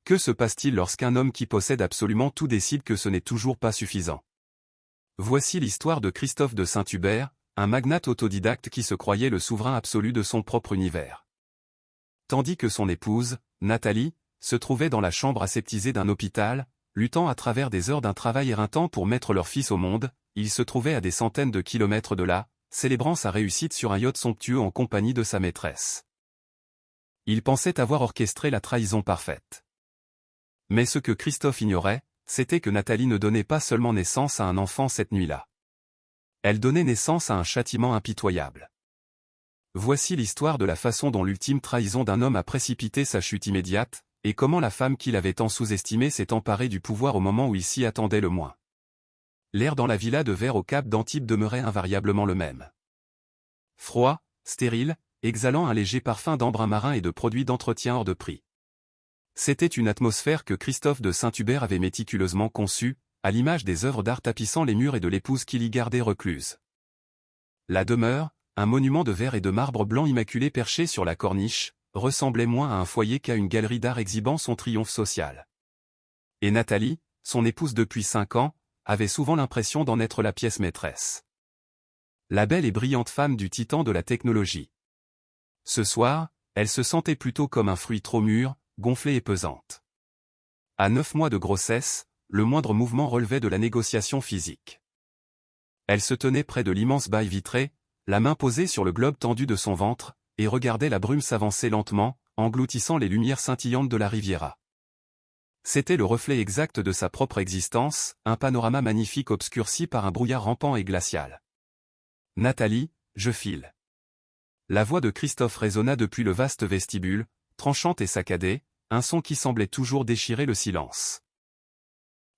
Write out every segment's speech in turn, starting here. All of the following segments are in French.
Que se passe-t-il lorsqu'un homme qui possède absolument tout décide que ce n'est toujours pas suffisant? Voici l'histoire de Christophe de Saint-Hubert, un magnate autodidacte qui se croyait le souverain absolu de son propre univers. Tandis que son épouse, Nathalie, se trouvait dans la chambre aseptisée d'un hôpital, luttant à travers des heures d'un travail éreintant pour mettre leur fils au monde, il se trouvait à des centaines de kilomètres de là, célébrant sa réussite sur un yacht somptueux en compagnie de sa maîtresse. Il pensait avoir orchestré la trahison parfaite. Mais ce que Christophe ignorait, c'était que Nathalie ne donnait pas seulement naissance à un enfant cette nuit-là. Elle donnait naissance à un châtiment impitoyable. Voici l'histoire de la façon dont l'ultime trahison d'un homme a précipité sa chute immédiate, et comment la femme qu'il avait tant sous-estimée s'est emparée du pouvoir au moment où il s'y attendait le moins. L'air dans la villa de verre au Cap d'Antibes demeurait invariablement le même. Froid, stérile, exhalant un léger parfum d'embrun marin et de produits d'entretien hors de prix. C'était une atmosphère que Christophe de Saint-Hubert avait méticuleusement conçue, à l'image des œuvres d'art tapissant les murs et de l'épouse qu'il y gardait recluse. La demeure, un monument de verre et de marbre blanc immaculé perché sur la corniche, ressemblait moins à un foyer qu'à une galerie d'art exhibant son triomphe social. Et Nathalie, son épouse depuis 5 ans, avait souvent l'impression d'en être la pièce maîtresse. La belle et brillante femme du titan de la technologie. Ce soir, elle se sentait plutôt comme un fruit trop mûr, gonflée et pesante. À 9 mois de grossesse, le moindre mouvement relevait de la négociation physique. Elle se tenait près de l'immense bail vitré, la main posée sur le globe tendu de son ventre, et regardait la brume s'avancer lentement, engloutissant les lumières scintillantes de la Riviera. C'était le reflet exact de sa propre existence, un panorama magnifique obscurci par un brouillard rampant et glacial. « Nathalie, je file. » La voix de Christophe résonna depuis le vaste vestibule, tranchante et saccadée, un son qui semblait toujours déchirer le silence.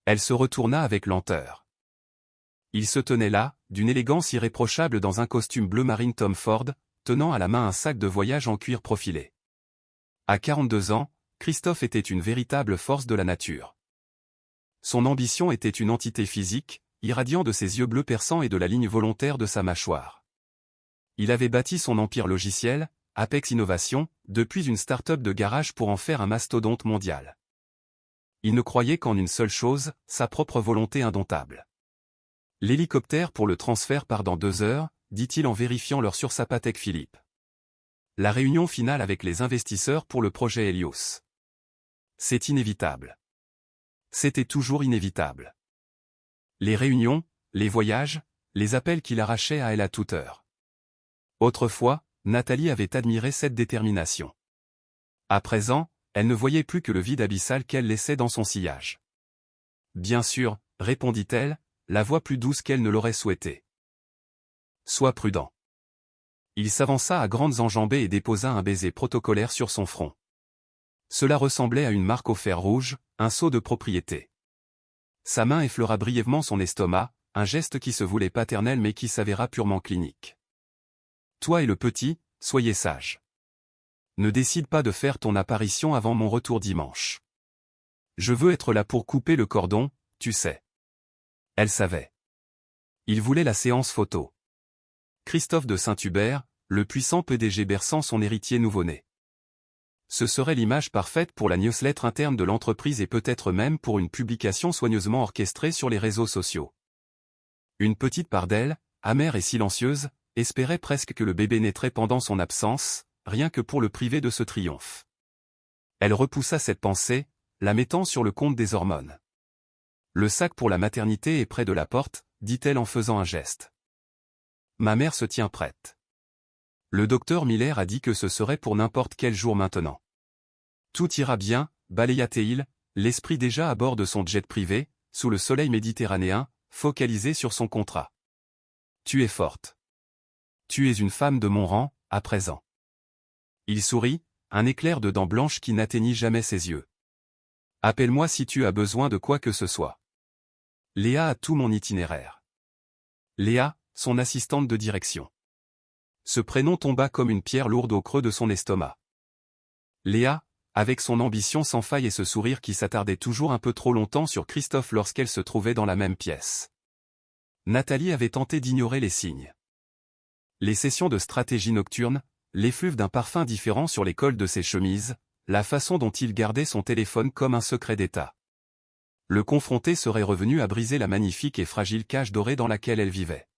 Elle se retourna avec lenteur. Il se tenait là, d'une élégance irréprochable dans un costume bleu marine Tom Ford, tenant à la main un sac de voyage en cuir profilé. À 42 ans, Christophe était une véritable force de la nature. Son ambition était une entité physique, irradiant de ses yeux bleus perçants et de la ligne volontaire de sa mâchoire. Il avait bâti son empire logiciel, Apex Innovation, depuis une start-up de garage pour en faire un mastodonte mondial. Il ne croyait qu'en une seule chose, sa propre volonté indomptable. L'hélicoptère pour le transfert part dans 2 heures, dit-il en vérifiant l'heure sur sa Patek Philippe. La réunion finale avec les investisseurs pour le projet Helios. C'est inévitable. C'était toujours inévitable. Les réunions, les voyages, les appels qu'il arrachait à elle à toute heure. Autrefois, Nathalie avait admiré cette détermination. À présent, elle ne voyait plus que le vide abyssal qu'elle laissait dans son sillage. Bien sûr, répondit-elle, la voix plus douce qu'elle ne l'aurait souhaité. Sois prudent. Il s'avança à grandes enjambées et déposa un baiser protocolaire sur son front. Cela ressemblait à une marque au fer rouge, un sceau de propriété. Sa main effleura brièvement son estomac, un geste qui se voulait paternel mais qui s'avéra purement clinique. Toi et le petit, soyez sages. Ne décide pas de faire ton apparition avant mon retour dimanche. Je veux être là pour couper le cordon, tu sais. Elle savait. Il voulait la séance photo. Christophe de Saint-Hubert, le puissant PDG berçant son héritier nouveau-né. Ce serait l'image parfaite pour la newsletter interne de l'entreprise et peut-être même pour une publication soigneusement orchestrée sur les réseaux sociaux. Une petite part d'elle, amère et silencieuse, espérait presque que le bébé naîtrait pendant son absence, rien que pour le priver de ce triomphe. Elle repoussa cette pensée, la mettant sur le compte des hormones. Le sac pour la maternité est près de la porte, dit-elle en faisant un geste. Ma mère se tient prête. Le docteur Miller a dit que ce serait pour n'importe quel jour maintenant. Tout ira bien, balaya-t-il, l'esprit déjà à bord de son jet privé, sous le soleil méditerranéen, focalisé sur son contrat. Tu es forte. Tu es une femme de mon rang, à présent. Il sourit, un éclair de dents blanches qui n'atteignit jamais ses yeux. Appelle-moi si tu as besoin de quoi que ce soit. Léa a tout mon itinéraire. Léa, son assistante de direction. Ce prénom tomba comme une pierre lourde au creux de son estomac. Léa, avec son ambition sans faille et ce sourire qui s'attardait toujours un peu trop longtemps sur Christophe lorsqu'elle se trouvait dans la même pièce. Nathalie avait tenté d'ignorer les signes. Les sessions de stratégie nocturne, l'effluve d'un parfum différent sur les cols de ses chemises, la façon dont il gardait son téléphone comme un secret d'État. Le confronter serait revenu à briser la magnifique et fragile cage dorée dans laquelle elle vivait.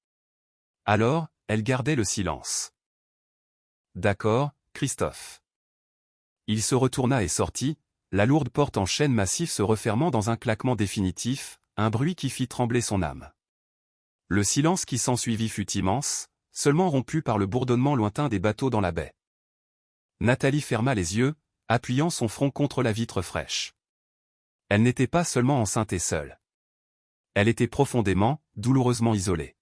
Alors, elle gardait le silence. D'accord, Christophe. Il se retourna et sortit, la lourde porte en chêne massif se refermant dans un claquement définitif, un bruit qui fit trembler son âme. Le silence qui s'ensuivit fut immense, seulement rompu par le bourdonnement lointain des bateaux dans la baie. Nathalie ferma les yeux, appuyant son front contre la vitre fraîche. Elle n'était pas seulement enceinte et seule. Elle était profondément, douloureusement isolée.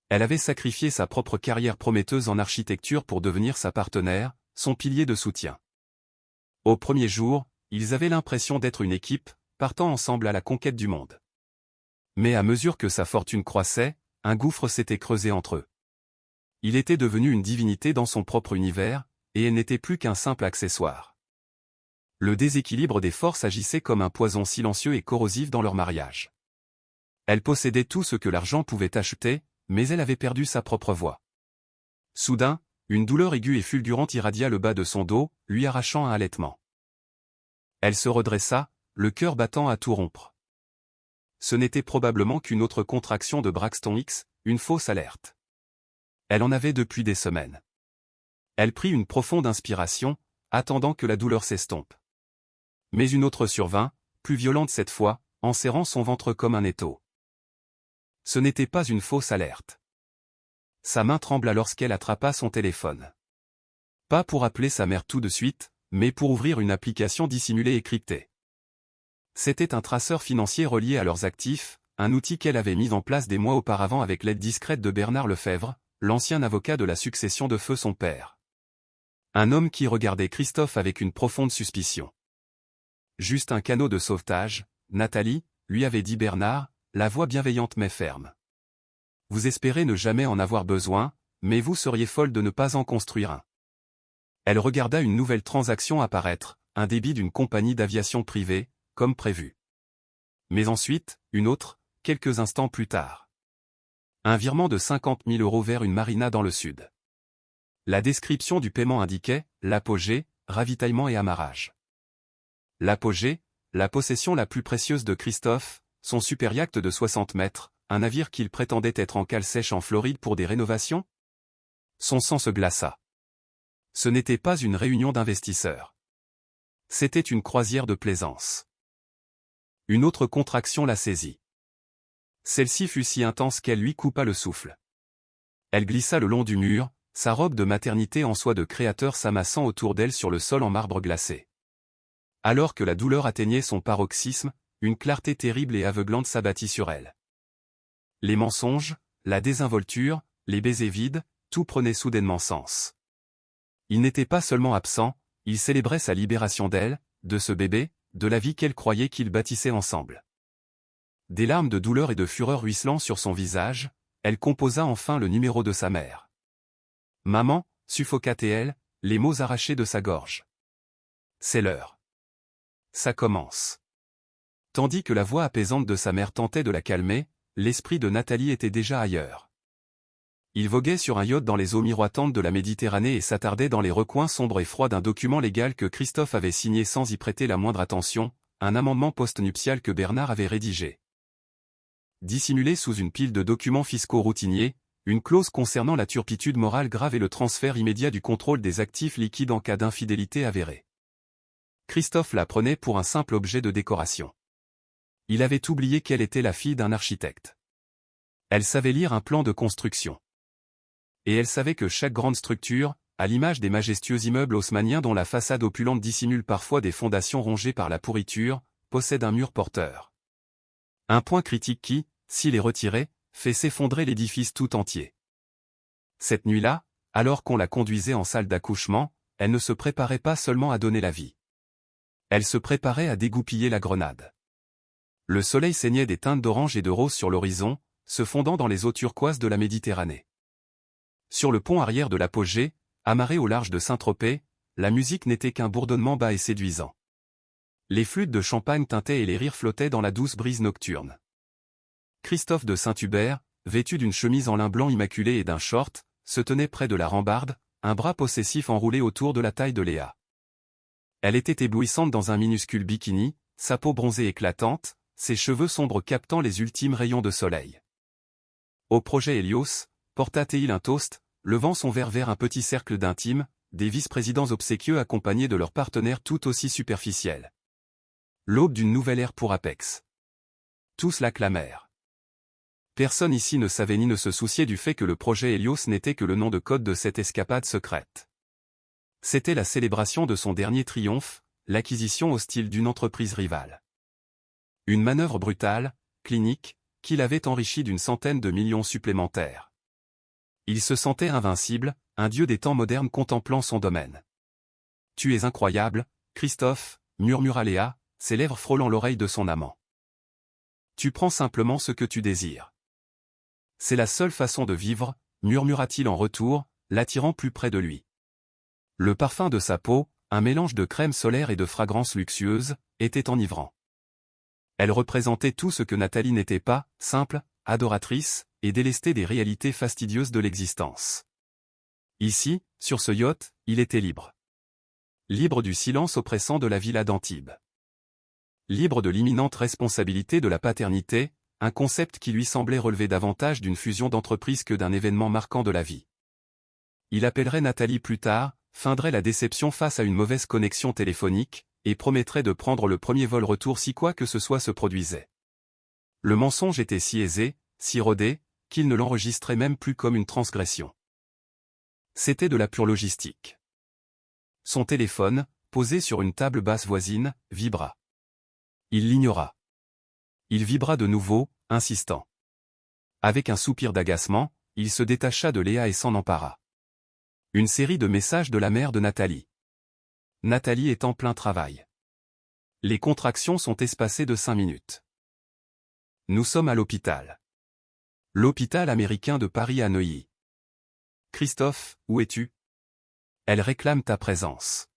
Elle avait sacrifié sa propre carrière prometteuse en architecture pour devenir sa partenaire, son pilier de soutien. Au premier jour, ils avaient l'impression d'être une équipe, partant ensemble à la conquête du monde. Mais à mesure que sa fortune croissait, un gouffre s'était creusé entre eux. Il était devenu une divinité dans son propre univers, et elle n'était plus qu'un simple accessoire. Le déséquilibre des forces agissait comme un poison silencieux et corrosif dans leur mariage. Elle possédait tout ce que l'argent pouvait acheter, mais elle avait perdu sa propre voix. Soudain, une douleur aiguë et fulgurante irradia le bas de son dos, lui arrachant un halètement. Elle se redressa, le cœur battant à tout rompre. Ce n'était probablement qu'une autre contraction de Braxton Hicks, une fausse alerte. Elle en avait depuis des semaines. Elle prit une profonde inspiration, attendant que la douleur s'estompe. Mais une autre survint, plus violente cette fois, en serrant son ventre comme un étau. Ce n'était pas une fausse alerte. Sa main trembla lorsqu'elle attrapa son téléphone. Pas pour appeler sa mère tout de suite, mais pour ouvrir une application dissimulée et cryptée. C'était un traceur financier relié à leurs actifs, un outil qu'elle avait mis en place des mois auparavant avec l'aide discrète de Bernard Lefebvre, l'ancien avocat de la succession de feu son père. Un homme qui regardait Christophe avec une profonde suspicion. Juste un canot de sauvetage, Nathalie, lui avait dit Bernard, la voix bienveillante mais ferme. Vous espérez ne jamais en avoir besoin, mais vous seriez folle de ne pas en construire un. Elle regarda une nouvelle transaction apparaître, un débit d'une compagnie d'aviation privée, comme prévu. Mais ensuite, une autre, quelques instants plus tard. Un virement de 50 000 € vers une marina dans le sud. La description du paiement indiquait, l'apogée, ravitaillement et amarrage. L'apogée, la possession la plus précieuse de Christophe, son super yacht de 60 mètres, un navire qu'il prétendait être en cale sèche en Floride pour des rénovations? Son sang se glaça. Ce n'était pas une réunion d'investisseurs. C'était une croisière de plaisance. Une autre contraction la saisit. Celle-ci fut si intense qu'elle lui coupa le souffle. Elle glissa le long du mur, sa robe de maternité en soie de créateur s'amassant autour d'elle sur le sol en marbre glacé. Alors que la douleur atteignait son paroxysme, une clarté terrible et aveuglante s'abattit sur elle. Les mensonges, la désinvolture, les baisers vides, tout prenait soudainement sens. Il n'était pas seulement absent, il célébrait sa libération d'elle, de ce bébé, de la vie qu'elle croyait qu'ils bâtissaient ensemble. Des larmes de douleur et de fureur ruisselant sur son visage, elle composa enfin le numéro de sa mère. Maman, suffoqua-t-elle, les mots arrachés de sa gorge. C'est l'heure. Ça commence. Tandis que la voix apaisante de sa mère tentait de la calmer, l'esprit de Nathalie était déjà ailleurs. Il voguait sur un yacht dans les eaux miroitantes de la Méditerranée et s'attardait dans les recoins sombres et froids d'un document légal que Christophe avait signé sans y prêter la moindre attention, un amendement post-nuptial que Bernard avait rédigé. Dissimulé sous une pile de documents fiscaux routiniers, une clause concernant la turpitude morale grave et le transfert immédiat du contrôle des actifs liquides en cas d'infidélité avérée. Christophe la prenait pour un simple objet de décoration. Il avait oublié qu'elle était la fille d'un architecte. Elle savait lire un plan de construction. Et elle savait que chaque grande structure, à l'image des majestueux immeubles haussmanniens dont la façade opulente dissimule parfois des fondations rongées par la pourriture, possède un mur porteur. Un point critique qui, s'il est retiré, fait s'effondrer l'édifice tout entier. Cette nuit-là, alors qu'on la conduisait en salle d'accouchement, elle ne se préparait pas seulement à donner la vie. Elle se préparait à dégoupiller la grenade. Le soleil saignait des teintes d'orange et de rose sur l'horizon, se fondant dans les eaux turquoises de la Méditerranée. Sur le pont arrière de l'apogée, amarré au large de Saint-Tropez, la musique n'était qu'un bourdonnement bas et séduisant. Les flûtes de champagne tintaient et les rires flottaient dans la douce brise nocturne. Christophe de Saint-Hubert, vêtu d'une chemise en lin blanc immaculé et d'un short, se tenait près de la rambarde, un bras possessif enroulé autour de la taille de Léa. Elle était éblouissante dans un minuscule bikini, sa peau bronzée éclatante, ses cheveux sombres captant les ultimes rayons de soleil. Au projet Helios, porta-t-il un toast, levant son verre vers un petit cercle d'intimes, des vice-présidents obséquieux accompagnés de leurs partenaires tout aussi superficiels. L'aube d'une nouvelle ère pour Apex. Tous l'acclamèrent. Personne ici ne savait ni ne se souciait du fait que le projet Helios n'était que le nom de code de cette escapade secrète. C'était la célébration de son dernier triomphe, l'acquisition hostile d'une entreprise rivale. Une manœuvre brutale, clinique, qui l'avait enrichi d'une centaine de millions supplémentaires. Il se sentait invincible, un dieu des temps modernes contemplant son domaine. « Tu es incroyable, Christophe », murmura Léa, ses lèvres frôlant l'oreille de son amant. « Tu prends simplement ce que tu désires. » C'est la seule façon de vivre, murmura-t-il en retour, l'attirant plus près de lui. Le parfum de sa peau, un mélange de crème solaire et de fragrances luxueuses, était enivrant. Elle représentait tout ce que Nathalie n'était pas, simple, adoratrice, et délestée des réalités fastidieuses de l'existence. Ici, sur ce yacht, il était libre. Libre du silence oppressant de la villa d'Antibes. Libre de l'imminente responsabilité de la paternité, un concept qui lui semblait relever davantage d'une fusion d'entreprises que d'un événement marquant de la vie. Il appellerait Nathalie plus tard, feindrait la déception face à une mauvaise connexion téléphonique, et promettrait de prendre le premier vol retour si quoi que ce soit se produisait. Le mensonge était si aisé, si rodé, qu'il ne l'enregistrait même plus comme une transgression. C'était de la pure logistique. Son téléphone, posé sur une table basse voisine, vibra. Il l'ignora. Il vibra de nouveau, insistant. Avec un soupir d'agacement, il se détacha de Léa et s'en empara. Une série de messages de la mère de Nathalie. Nathalie est en plein travail. Les contractions sont espacées de 5 minutes. Nous sommes à l'hôpital. L'hôpital américain de Paris à Neuilly. Christophe, où es-tu? Elle réclame ta présence.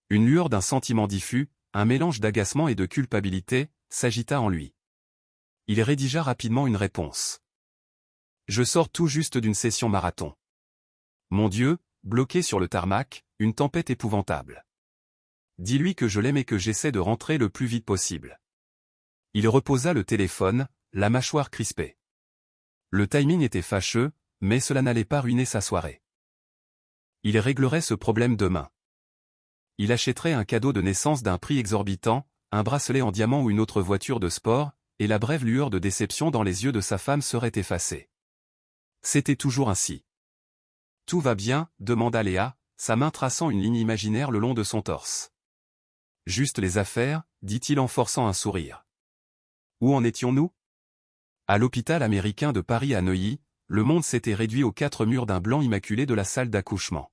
Une lueur d'un sentiment diffus, un mélange d'agacement et de culpabilité, s'agita en lui. Il rédigea rapidement une réponse. Je sors tout juste d'une session marathon. Mon Dieu, bloqué sur le tarmac, une tempête épouvantable. Dis-lui que je l'aime et que j'essaie de rentrer le plus vite possible. Il reposa le téléphone, la mâchoire crispée. Le timing était fâcheux, mais cela n'allait pas ruiner sa soirée. Il réglerait ce problème demain. Il achèterait un cadeau de naissance d'un prix exorbitant, un bracelet en diamant ou une autre voiture de sport, et la brève lueur de déception dans les yeux de sa femme serait effacée. C'était toujours ainsi. Tout va bien, demanda Léa, sa main traçant une ligne imaginaire le long de son torse. Juste les affaires, dit-il en forçant un sourire. Où en étions-nous? À l'hôpital américain de Paris à Neuilly, le monde s'était réduit aux 4 murs d'un blanc immaculé de la salle d'accouchement.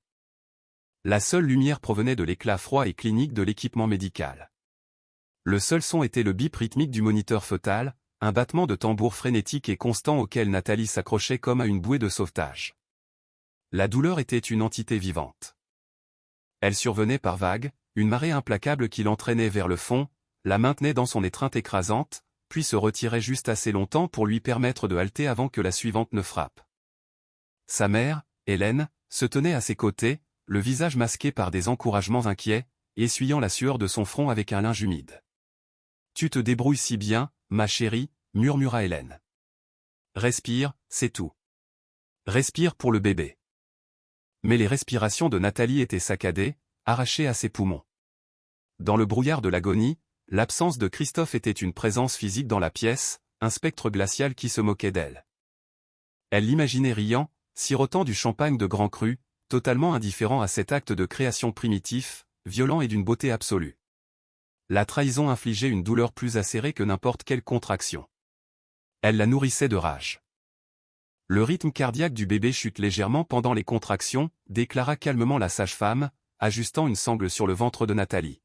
La seule lumière provenait de l'éclat froid et clinique de l'équipement médical. Le seul son était le bip rythmique du moniteur fœtal, un battement de tambour frénétique et constant auquel Nathalie s'accrochait comme à une bouée de sauvetage. La douleur était une entité vivante. Elle survenait par vagues, une marée implacable qui l'entraînait vers le fond, la maintenait dans son étreinte écrasante, puis se retirait juste assez longtemps pour lui permettre de halter avant que la suivante ne frappe. Sa mère, Hélène, se tenait à ses côtés, le visage masqué par des encouragements inquiets, essuyant la sueur de son front avec un linge humide. « Tu te débrouilles si bien, ma chérie, » murmura Hélène. « Respire, c'est tout. Respire pour le bébé. » Mais les respirations de Nathalie étaient saccadées, arrachées à ses poumons. Dans le brouillard de l'agonie, l'absence de Christophe était une présence physique dans la pièce, un spectre glacial qui se moquait d'elle. Elle l'imaginait riant, sirotant du champagne de grand cru, totalement indifférent à cet acte de création primitif, violent et d'une beauté absolue. La trahison infligeait une douleur plus acérée que n'importe quelle contraction. Elle la nourrissait de rage. Le rythme cardiaque du bébé chute légèrement pendant les contractions, déclara calmement la sage-femme, ajustant une sangle sur le ventre de Nathalie.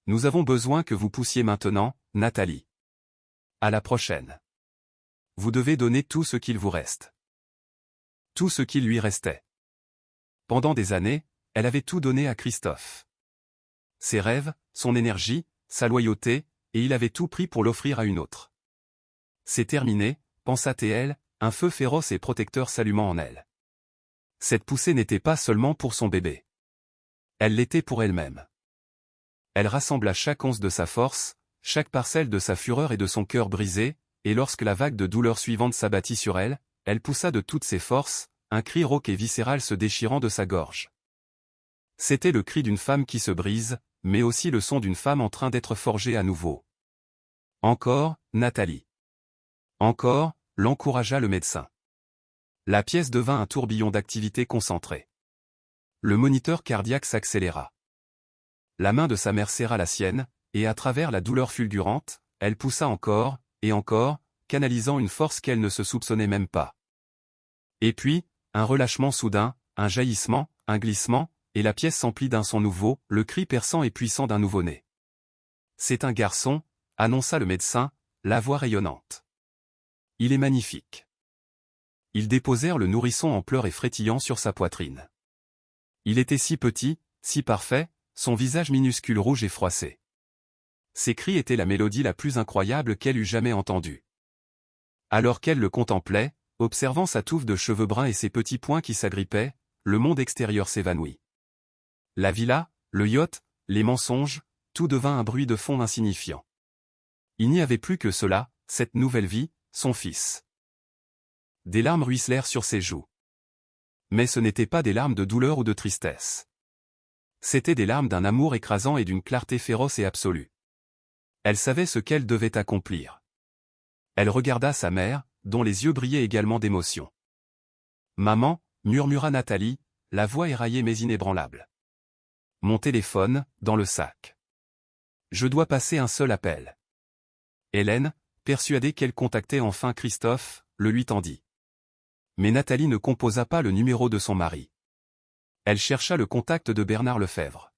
Nous avons besoin que vous poussiez maintenant, Nathalie. À la prochaine. Vous devez donner tout ce qu'il vous reste. Tout ce qui lui restait. Pendant des années, elle avait tout donné à Christophe. Ses rêves, son énergie, sa loyauté, et il avait tout pris pour l'offrir à une autre. C'est terminé, pensa-t-elle, un feu féroce et protecteur s'allumant en elle. Cette poussée n'était pas seulement pour son bébé. Elle l'était pour elle-même. Elle rassembla chaque once de sa force, chaque parcelle de sa fureur et de son cœur brisé, et lorsque la vague de douleur suivante s'abattit sur elle, elle poussa de toutes ses forces, un cri rauque et viscéral se déchirant de sa gorge. C'était le cri d'une femme qui se brise, mais aussi le son d'une femme en train d'être forgée à nouveau. Encore, Nathalie. Encore, l'encouragea le médecin. La pièce devint un tourbillon d'activité concentrée. Le moniteur cardiaque s'accéléra. La main de sa mère serra la sienne, et à travers la douleur fulgurante, elle poussa encore, et encore, canalisant une force qu'elle ne se soupçonnait même pas. Et puis, un relâchement soudain, un jaillissement, un glissement, et la pièce s'emplit d'un son nouveau, le cri perçant et puissant d'un nouveau-né. « C'est un garçon », annonça le médecin, la voix rayonnante. « Il est magnifique. » Ils déposèrent le nourrisson en pleurs et frétillant sur sa poitrine. Il était si petit, si parfait, son visage minuscule rouge et froissé. Ses cris étaient la mélodie la plus incroyable qu'elle eût jamais entendue. Alors qu'elle le contemplait, observant sa touffe de cheveux bruns et ses petits poings qui s'agrippaient, le monde extérieur s'évanouit. La villa, le yacht, les mensonges, tout devint un bruit de fond insignifiant. Il n'y avait plus que cela, cette nouvelle vie, son fils. Des larmes ruisselèrent sur ses joues. Mais ce n'étaient pas des larmes de douleur ou de tristesse. C'étaient des larmes d'un amour écrasant et d'une clarté féroce et absolue. Elle savait ce qu'elle devait accomplir. Elle regarda sa mère, dont les yeux brillaient également d'émotion. « Maman », murmura Nathalie, la voix éraillée mais inébranlable. « Mon téléphone, dans le sac. Je dois passer un seul appel. » Hélène, persuadée qu'elle contactait enfin Christophe, le lui tendit. Mais Nathalie ne composa pas le numéro de son mari. Elle chercha le contact de Bernard Lefebvre.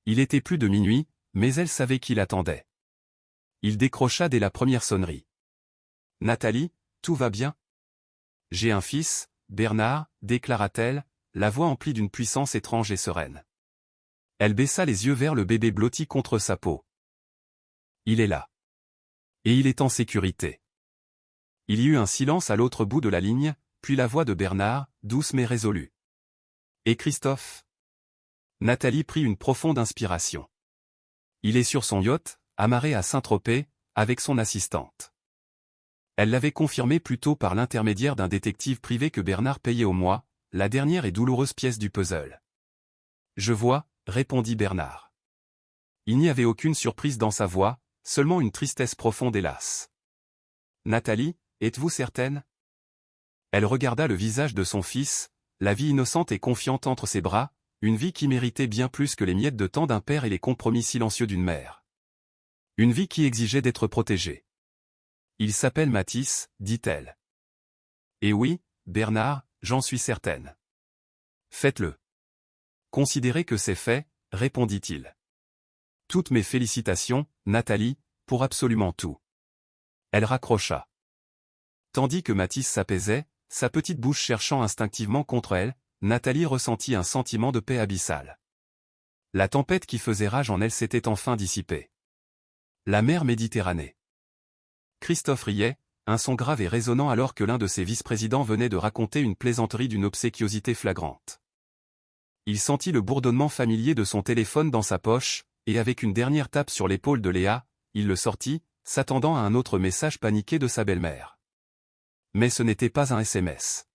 Il était plus de minuit, mais elle savait qu'il attendait. Il décrocha dès la première sonnerie. « Nathalie, tout va bien ? J'ai un fils, Bernard, déclara-t-elle, la voix emplie d'une puissance étrange et sereine. Elle baissa les yeux vers le bébé blotti contre sa peau. Il est là. Et il est en sécurité. Il y eut un silence à l'autre bout de la ligne, puis la voix de Bernard, douce mais résolue. Et Christophe ? Nathalie prit une profonde inspiration. Il est sur son yacht, amarré à Saint-Tropez, avec son assistante. Elle l'avait confirmé plus tôt par l'intermédiaire d'un détective privé que Bernard payait au mois, la dernière et douloureuse pièce du puzzle. Je vois, répondit Bernard. Il n'y avait aucune surprise dans sa voix, seulement une tristesse profonde et lasse. Nathalie, êtes-vous certaine ? Elle regarda le visage de son fils, la vie innocente et confiante entre ses bras, une vie qui méritait bien plus que les miettes de temps d'un père et les compromis silencieux d'une mère. Une vie qui exigeait d'être protégée. Il s'appelle Mathis, dit-elle. Et oui, Bernard, j'en suis certaine. Faites-le. Considérez que c'est fait, répondit-il. Toutes mes félicitations, Nathalie, pour absolument tout. Elle raccrocha. Tandis que Mathis s'apaisait, sa petite bouche cherchant instinctivement contre elle, Nathalie ressentit un sentiment de paix abyssale. La tempête qui faisait rage en elle s'était enfin dissipée. La mer Méditerranée. Christophe riait, un son grave et résonnant alors que l'un de ses vice-présidents venait de raconter une plaisanterie d'une obséquiosité flagrante. Il sentit le bourdonnement familier de son téléphone dans sa poche, et avec une dernière tape sur l'épaule de Léa, il le sortit, s'attendant à un autre message paniqué de sa belle-mère. Mais ce n'était pas un SMS.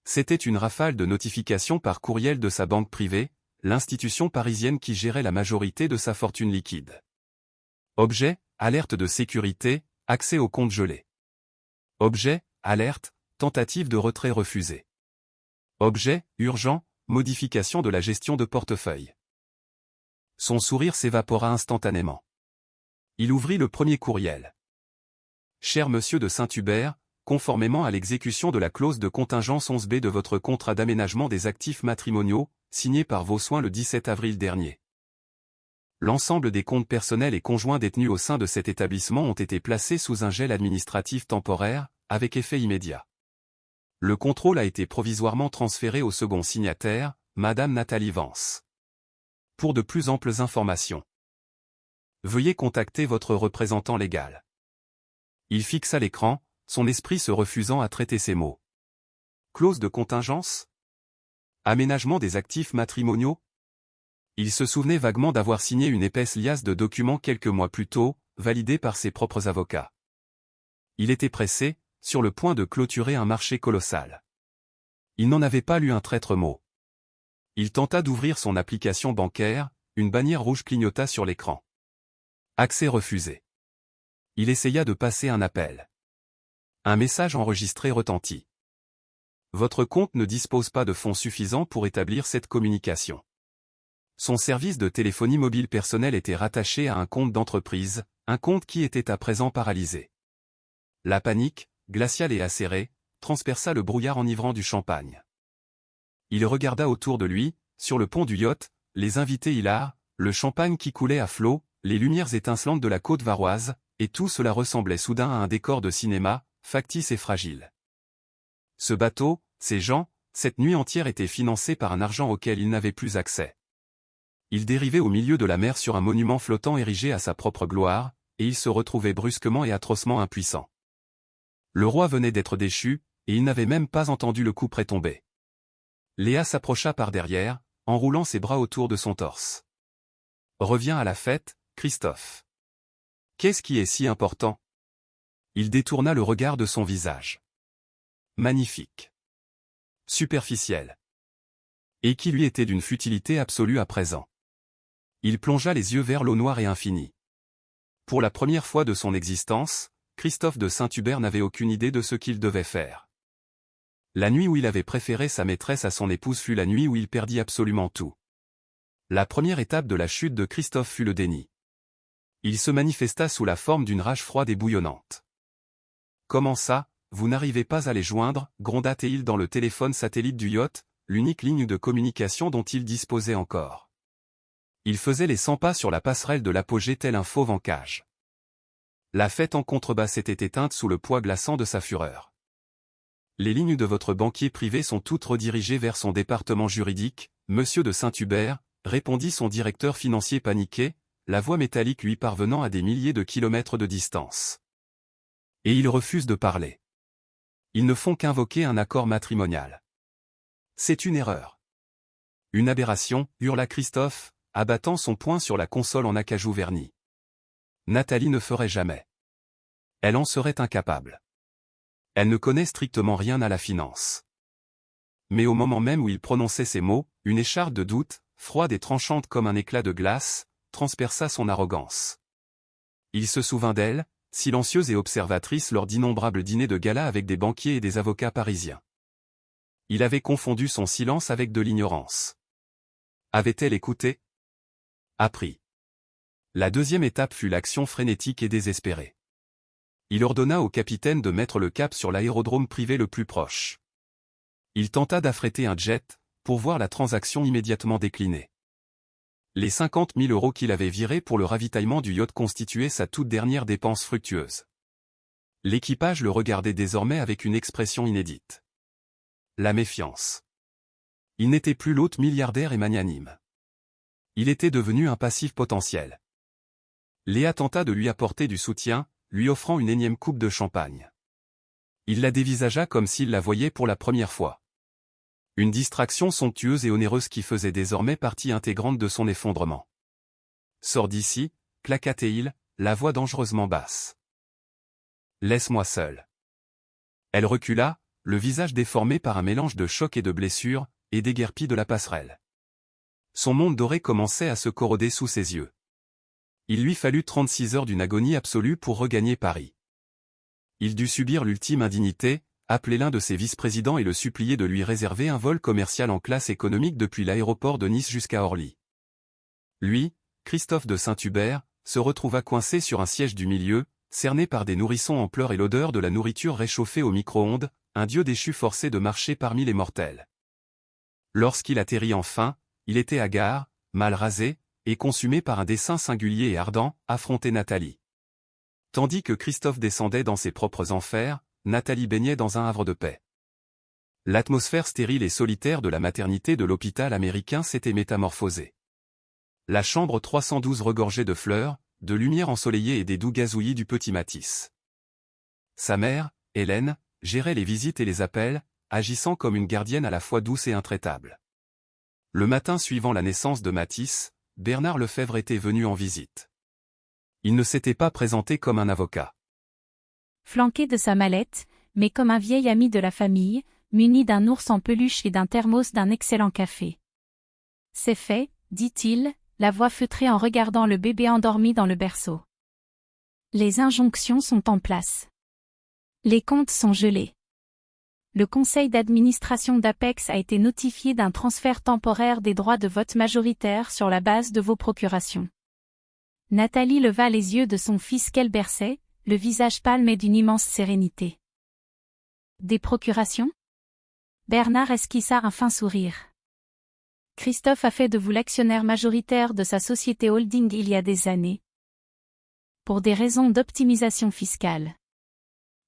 C'était une rafale de notifications par courriel de sa banque privée, l'institution parisienne qui gérait la majorité de sa fortune liquide. Objet, alerte de sécurité, accès au compte gelé. Objet, alerte, tentative de retrait refusée. Objet, urgent, modification de la gestion de portefeuille. Son sourire s'évapora instantanément. Il ouvrit le premier courriel. Cher monsieur de Saint-Hubert, conformément à l'exécution de la clause de contingence 11B de votre contrat d'aménagement des actifs matrimoniaux, signé par vos soins le 17 avril dernier. L'ensemble des comptes personnels et conjoints détenus au sein de cet établissement ont été placés sous un gel administratif temporaire, avec effet immédiat. Le contrôle a été provisoirement transféré au second signataire, Madame Nathalie Vance. Pour de plus amples informations, veuillez contacter votre représentant légal. Il fixa l'écran, son esprit se refusant à traiter ces mots. Clause de contingence ? Aménagement des actifs matrimoniaux ? Il se souvenait vaguement d'avoir signé une épaisse liasse de documents quelques mois plus tôt, validés par ses propres avocats. Il était pressé, sur le point de clôturer un marché colossal. Il n'en avait pas lu un traître mot. Il tenta d'ouvrir son application bancaire, une bannière rouge clignota sur l'écran. Accès refusé. Il essaya de passer un appel. Un message enregistré retentit. Votre compte ne dispose pas de fonds suffisants pour établir cette communication. Son service de téléphonie mobile personnel était rattaché à un compte d'entreprise, un compte qui était à présent paralysé. La panique, glaciale et acérée, transperça le brouillard enivrant du champagne. Il regarda autour de lui, sur le pont du yacht, les invités hilars, le champagne qui coulait à flots, les lumières étincelantes de la côte varoise, et tout cela ressemblait soudain à un décor de cinéma, factice et fragile. Ce bateau, ces gens, cette nuit entière étaient financés par un argent auquel il n'avait plus accès. Il dérivait au milieu de la mer sur un monument flottant érigé à sa propre gloire, et il se retrouvait brusquement et atrocement impuissant. Le roi venait d'être déchu, et il n'avait même pas entendu le coup près tomber. Léa s'approcha par derrière, enroulant ses bras autour de son torse. « Reviens à la fête, Christophe. Qu'est-ce qui est si important ?» Il détourna le regard de son visage. Magnifique. Superficiel. Et qui lui était d'une futilité absolue à présent. Il plongea les yeux vers l'eau noire et infinie. Pour la première fois de son existence, Christophe de Saint-Hubert n'avait aucune idée de ce qu'il devait faire. La nuit où il avait préféré sa maîtresse à son épouse fut la nuit où il perdit absolument tout. La première étape de la chute de Christophe fut le déni. Il se manifesta sous la forme d'une rage froide et bouillonnante. « Comment ça, vous n'arrivez pas à les joindre » gronda-t-il dans le téléphone satellite du yacht, l'unique ligne de communication dont il disposait encore. Il faisait les 100 pas sur la passerelle de l'apogée tel un fauve en cage. La fête en contrebasse s'était éteinte sous le poids glaçant de sa fureur. Les lignes de votre banquier privé sont toutes redirigées vers son département juridique, Monsieur de Saint-Hubert, répondit son directeur financier paniqué, la voix métallique lui parvenant à des milliers de kilomètres de distance. Et ils refusent de parler. Ils ne font qu'invoquer un accord matrimonial. C'est une erreur. Une aberration, hurla Christophe, abattant son poing sur la console en acajou verni. Nathalie ne ferait jamais. Elle en serait incapable. Elle ne connaît strictement rien à la finance. Mais au moment même où il prononçait ces mots, une écharpe de doute, froide et tranchante comme un éclat de glace, transperça son arrogance. Il se souvint d'elle, silencieuse et observatrice lors d'innombrables dîners de gala avec des banquiers et des avocats parisiens. Il avait confondu son silence avec de l'ignorance. Avait-elle écouté? Appris. La deuxième étape fut l'action frénétique et désespérée. Il ordonna au capitaine de mettre le cap sur l'aérodrome privé le plus proche. Il tenta d'affréter un jet, pour voir la transaction immédiatement déclinée. Les 50 000 € qu'il avait virés pour le ravitaillement du yacht constituaient sa toute dernière dépense fructueuse. L'équipage le regardait désormais avec une expression inédite. La méfiance. Il n'était plus l'hôte milliardaire et magnanime. Il était devenu un passif potentiel. Léa tenta de lui apporter du soutien, lui offrant une énième coupe de champagne. Il la dévisagea comme s'il la voyait pour la première fois. Une distraction somptueuse et onéreuse qui faisait désormais partie intégrante de son effondrement. « Sors d'ici » claqua-t-il, la voix dangereusement basse. « Laisse-moi seul. » Elle recula, le visage déformé par un mélange de choc et de blessure, et déguerpie de la passerelle. Son monde doré commençait à se corroder sous ses yeux. Il lui fallut 36 heures d'une agonie absolue pour regagner Paris. Il dut subir l'ultime indignité, appeler l'un de ses vice-présidents et le supplier de lui réserver un vol commercial en classe économique depuis l'aéroport de Nice jusqu'à Orly. Lui, Christophe de Saint-Hubert, se retrouva coincé sur un siège du milieu, cerné par des nourrissons en pleurs et l'odeur de la nourriture réchauffée au micro-ondes, un dieu déchu forcé de marcher parmi les mortels. Lorsqu'il atterrit enfin, il était hagard, mal rasé, et consumé par un dessein singulier et ardent, affronter Nathalie. Tandis que Christophe descendait dans ses propres enfers, Nathalie baignait dans un havre de paix. L'atmosphère stérile et solitaire de la maternité de l'hôpital américain s'était métamorphosée. La chambre 312 regorgeait de fleurs, de lumière ensoleillée et des doux gazouillis du petit Matisse. Sa mère, Hélène, gérait les visites et les appels, agissant comme une gardienne à la fois douce et intraitable. Le matin suivant la naissance de Mathis, Bernard Lefebvre était venu en visite. Il ne s'était pas présenté comme un avocat. Flanqué de sa mallette, mais comme un vieil ami de la famille, muni d'un ours en peluche et d'un thermos d'un excellent café. « C'est fait », dit-il, la voix feutrée en regardant le bébé endormi dans le berceau. Les injonctions sont en place. Les comptes sont gelés. Le conseil d'administration d'Apex a été notifié d'un transfert temporaire des droits de vote majoritaire sur la base de vos procurations. Nathalie leva les yeux de son fils qu'elle berçait, le visage pâle mais d'une immense sérénité. Des procurations ? Bernard esquissa un fin sourire. Christophe a fait de vous l'actionnaire majoritaire de sa société holding il y a des années. Pour des raisons d'optimisation fiscale.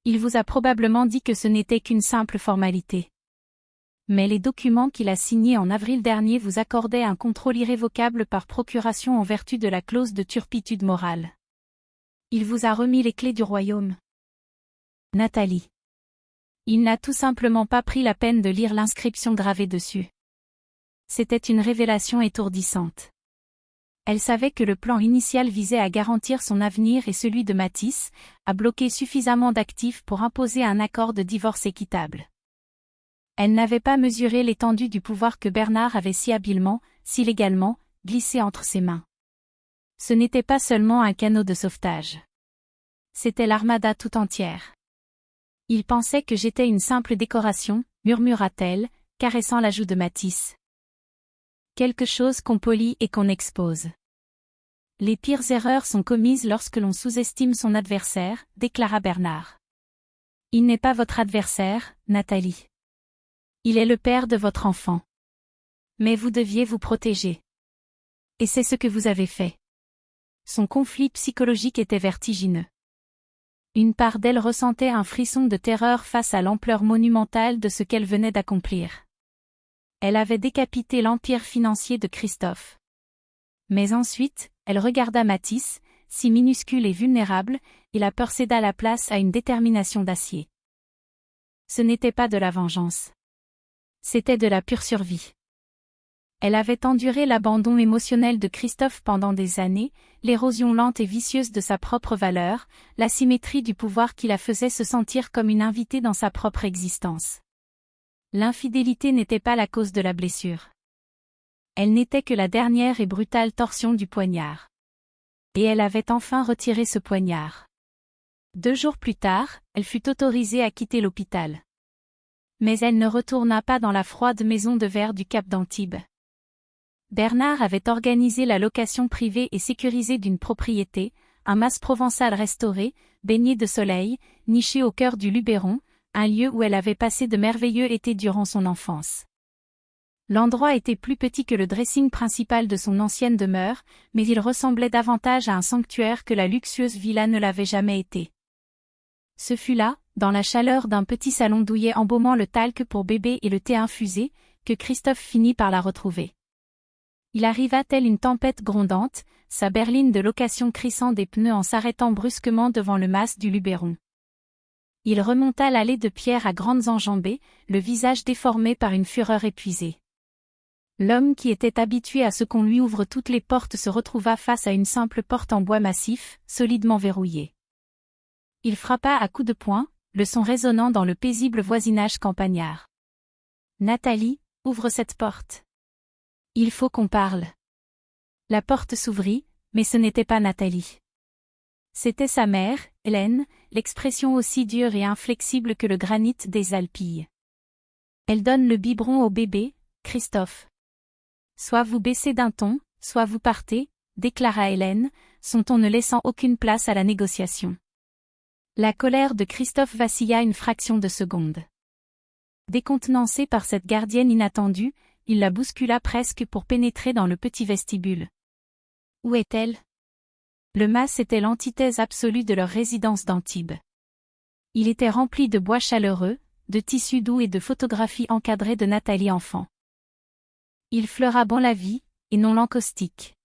Il vous a probablement dit que ce n'était qu'une simple formalité. Mais les documents qu'il a signés en avril dernier vous accordaient un contrôle irrévocable par procuration en vertu de la clause de turpitude morale. Il vous a remis les clés du royaume. Nathalie. Il n'a tout simplement pas pris la peine de lire l'inscription gravée dessus. C'était une révélation étourdissante. Elle savait que le plan initial visait à garantir son avenir et celui de Mathis, à bloquer suffisamment d'actifs pour imposer un accord de divorce équitable. Elle n'avait pas mesuré l'étendue du pouvoir que Bernard avait si habilement, si légalement, glissé entre ses mains. Ce n'était pas seulement un canot de sauvetage. C'était l'armada tout entière. Il pensait que j'étais une simple décoration, murmura-t-elle, caressant la joue de Mathis. Quelque chose qu'on polit et qu'on expose. Les pires erreurs sont commises lorsque l'on sous-estime son adversaire, déclara Bernard. Il n'est pas votre adversaire, Nathalie. Il est le père de votre enfant. Mais vous deviez vous protéger. Et c'est ce que vous avez fait. Son conflit psychologique était vertigineux. Une part d'elle ressentait un frisson de terreur face à l'ampleur monumentale de ce qu'elle venait d'accomplir. Elle avait décapité l'empire financier de Christophe. Mais ensuite, elle regarda Mathis, si minuscule et vulnérable, et la peur céda la place à une détermination d'acier. Ce n'était pas de la vengeance. C'était de la pure survie. Elle avait enduré l'abandon émotionnel de Christophe pendant des années, l'érosion lente et vicieuse de sa propre valeur, l'asymétrie du pouvoir qui la faisait se sentir comme une invitée dans sa propre existence. L'infidélité n'était pas la cause de la blessure. Elle n'était que la dernière et brutale torsion du poignard. Et elle avait enfin retiré ce poignard. 2 jours plus tard, elle fut autorisée à quitter l'hôpital. Mais elle ne retourna pas dans la froide maison de verre du Cap d'Antibes. Bernard avait organisé la location privée et sécurisée d'une propriété, un mas provençal restauré, baigné de soleil, niché au cœur du Luberon, un lieu où elle avait passé de merveilleux étés durant son enfance. L'endroit était plus petit que le dressing principal de son ancienne demeure, mais il ressemblait davantage à un sanctuaire que la luxueuse villa ne l'avait jamais été. Ce fut là, dans la chaleur d'un petit salon douillet embaumant le talc pour bébé et le thé infusé, que Christophe finit par la retrouver. Il arriva telle une tempête grondante, sa berline de location crissant des pneus en s'arrêtant brusquement devant le mas du Luberon. Il remonta l'allée de pierre à grandes enjambées, le visage déformé par une fureur épuisée. L'homme qui était habitué à ce qu'on lui ouvre toutes les portes se retrouva face à une simple porte en bois massif, solidement verrouillée. Il frappa à coups de poing, le son résonnant dans le paisible voisinage campagnard. « Nathalie, ouvre cette porte. Il faut qu'on parle. » La porte s'ouvrit, mais ce n'était pas Nathalie. C'était sa mère, Hélène, l'expression aussi dure et inflexible que le granit des Alpilles. Elle donne le biberon au bébé, Christophe. Soit vous baissez d'un ton, soit vous partez, déclara Hélène, son ton ne laissant aucune place à la négociation. La colère de Christophe vacilla une fraction de seconde. Décontenancé par cette gardienne inattendue, il la bouscula presque pour pénétrer dans le petit vestibule. Où est-elle ? Le mas était l'antithèse absolue de leur résidence d'Antibes. Il était rempli de bois chaleureux, de tissus doux et de photographies encadrées de Nathalie enfant. Il fleura bon la vie, et non l'encaustique.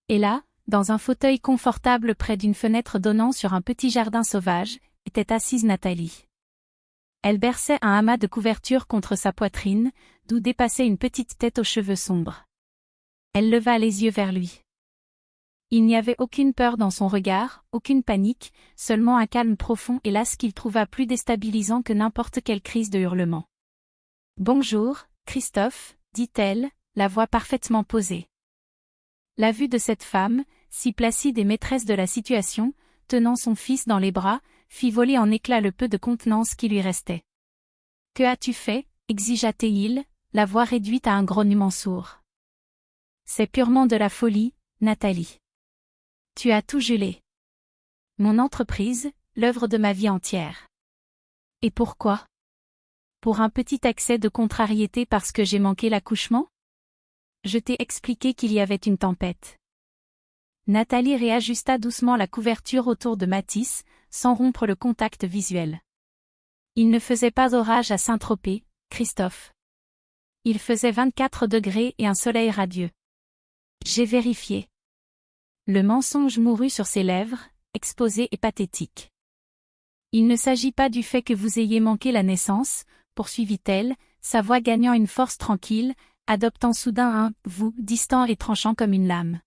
Et là, dans un fauteuil confortable près d'une fenêtre donnant sur un petit jardin sauvage, était assise Nathalie. Elle berçait un amas de couverture contre sa poitrine, d'où dépassait une petite tête aux cheveux sombres. Elle leva les yeux vers lui. Il n'y avait aucune peur dans son regard, aucune panique, seulement un calme profond et las qu'il trouva plus déstabilisant que n'importe quelle crise de hurlement. « Bonjour, Christophe, dit-elle, la voix parfaitement posée. La vue de cette femme, si placide et maîtresse de la situation, tenant son fils dans les bras, fit voler en éclats le peu de contenance qui lui restait. « Que as-tu fait » exigea-t-il, la voix réduite à un grognement sourd. « C'est purement de la folie, Nathalie. Tu as tout gelé. Mon entreprise, l'œuvre de ma vie entière. Et pourquoi ? Pour un petit accès de contrariété parce que j'ai manqué l'accouchement ? Je t'ai expliqué qu'il y avait une tempête. » Nathalie réajusta doucement la couverture autour de Mathis, sans rompre le contact visuel. Il ne faisait pas orage à Saint-Tropez, Christophe. Il faisait 24 degrés et un soleil radieux. J'ai vérifié. Le mensonge mourut sur ses lèvres, exposé et pathétique. Il ne s'agit pas du fait que vous ayez manqué la naissance, poursuivit-elle, sa voix gagnant une force tranquille, adoptant soudain un « vous » distant et tranchant comme une lame.